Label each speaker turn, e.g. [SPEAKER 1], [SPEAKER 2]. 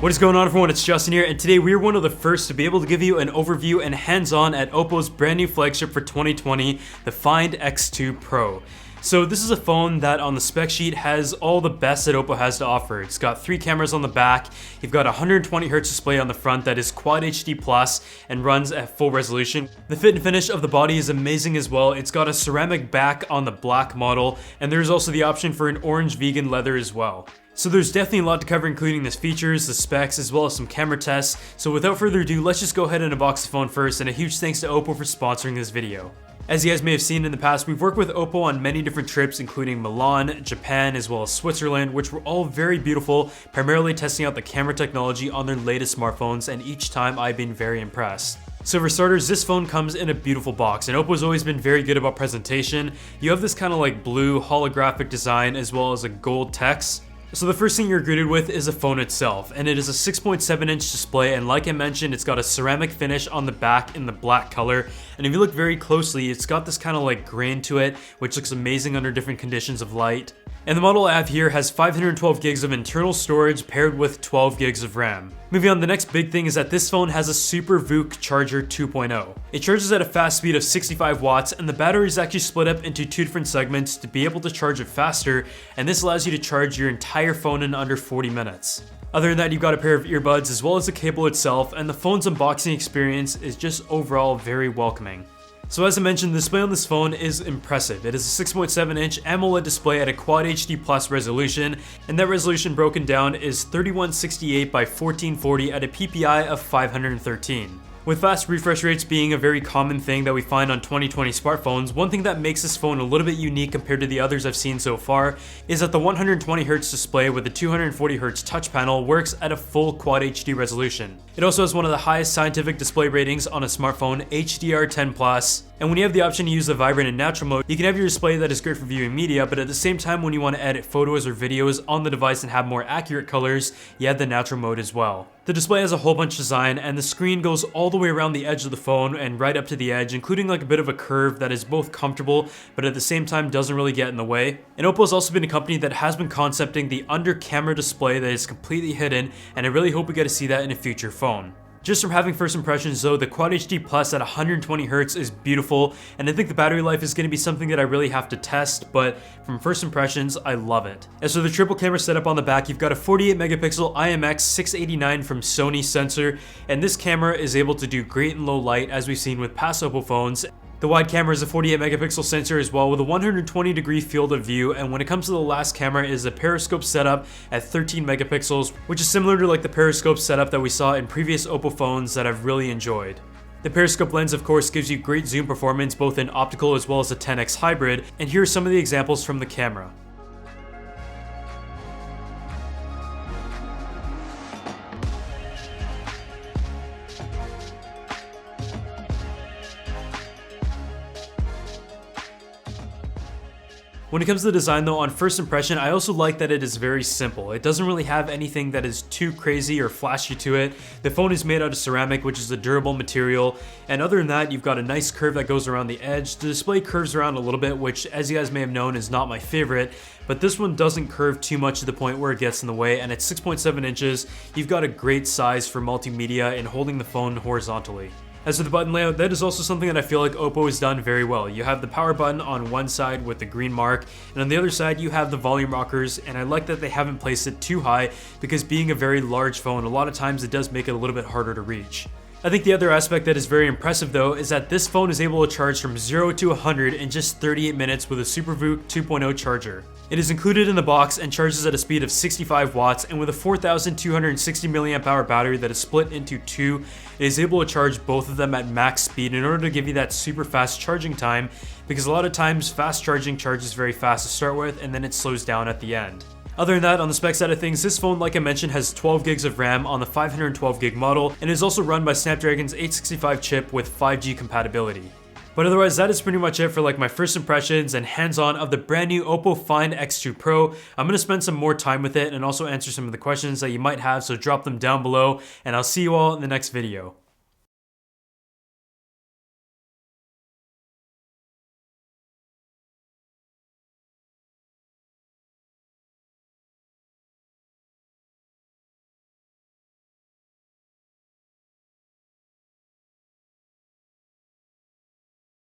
[SPEAKER 1] What is going on, everyone? It's Justin here, and today we are one of the first to be able to give you an overview and hands-on at Oppo's brand new flagship for 2020, the Find X2 Pro. So this is a phone that on the spec sheet has all the best that Oppo has to offer. It's got 3 cameras on the back, you've got a 120Hz display on the front that is Quad HD Plus and runs at full resolution. The fit and finish of the body is amazing as well. It's got a ceramic back on the black model, and there's also the option for an orange vegan leather as well. So there's definitely a lot to cover, including the features, the specs, as well as some camera tests. So without further ado, let's just go ahead and unbox the phone first, and a huge thanks to Oppo for sponsoring this video. As you guys may have seen in the past, we've worked with Oppo on many different trips, including Milan, Japan, as well as Switzerland, which were all very beautiful, primarily testing out the camera technology on their latest smartphones, and each time I've been very impressed. So for starters, this phone comes in a beautiful box, and Oppo's always been very good about presentation. You have this kind of like blue holographic design as well as a gold text. So the first thing you're greeted with is the phone itself, and it is a 6.7-inch display, and like I mentioned, it's got a ceramic finish on the back in the black color, and if you look very closely, it's got this kind of like grain to it, which looks amazing under different conditions of light. And the model I have here has 512 gigs of internal storage paired with 12 gigs of RAM. Moving on, the next big thing is that this phone has a Super VOOC Charger 2.0. It charges at a fast speed of 65 watts, and the battery is actually split up into 2 different segments to be able to charge it faster, and this allows you to charge your entire phone in under 40 minutes. Other than that, you've got a pair of earbuds as well as the cable itself, and the phone's unboxing experience is just overall very welcoming. So as I mentioned, the display on this phone is impressive. It is a 6.7-inch AMOLED display at a Quad HD Plus resolution, and that resolution broken down is 3168 by 1440 at a PPI of 513. With fast refresh rates being a very common thing that we find on 2020 smartphones, one thing that makes this phone a little bit unique compared to the others I've seen so far is that the 120Hz display with the 240Hz touch panel works at a full Quad HD resolution. It also has one of the highest scientific display ratings on a smartphone, HDR10+, and when you have the option to use the vibrant and natural mode, you can have your display that is great for viewing media, but at the same time when you want to edit photos or videos on the device and have more accurate colors, you have the natural mode as well. The display has a whole bunch of design, and the screen goes all the way around the edge of the phone and right up to the edge, including like a bit of a curve that is both comfortable but at the same time doesn't really get in the way. And Oppo's also been a company that has been concepting the under camera display that is completely hidden, and I really hope we get to see that in a future phone. Just from having first impressions though, the Quad HD Plus at 120Hz is beautiful, and I think the battery life is going to be something that I really have to test, but from first impressions, I love it. As for the triple camera setup on the back, you've got a 48 megapixel IMX689 from Sony sensor, and this camera is able to do great in low light as we've seen with past Oppo phones. The wide camera is a 48 megapixel sensor as well with a 120-degree field of view, and when it comes to the last camera, it is a periscope setup at 13 megapixels, which is similar to like the periscope setup that we saw in previous Oppo phones that I've really enjoyed. The periscope lens of course gives you great zoom performance both in optical as well as a 10x hybrid, and here are some of the examples from the camera. When it comes to the design though, on first impression, I also like that it is very simple. It doesn't really have anything that is too crazy or flashy to it. The phone is made out of ceramic, which is a durable material, and other than that, you've got a nice curve that goes around the edge. The display curves around a little bit, which as you guys may have known is not my favorite, but this one doesn't curve too much to the point where it gets in the way, and at 6.7 inches, you've got a great size for multimedia and holding the phone horizontally. As for the button layout, that is also something that I feel like Oppo has done very well. You have the power button on one side with the green mark, and on the other side you have the volume rockers, and I like that they haven't placed it too high because being a very large phone, a lot of times it does make it a little bit harder to reach. I think the other aspect that is very impressive though is that this phone is able to charge from 0 to 100 in just 38 minutes with a Super VOOC 2.0 charger. It is included in the box and charges at a speed of 65 watts, and with a 4,260 mAh battery that is split into 2, it is able to charge both of them at max speed in order to give you that super fast charging time, because a lot of times fast charging charges very fast to start with and then it slows down at the end. Other than that, on the spec side of things, this phone, like I mentioned, has 12 gigs of RAM on the 512 gig model and is also run by Snapdragon's 865 chip with 5G compatibility. But otherwise, that is pretty much it for like my first impressions and hands-on of the brand new Oppo Find X2 Pro. I'm gonna spend some more time with it and also answer some of the questions that you might have, so drop them down below, and I'll see you all in the next video.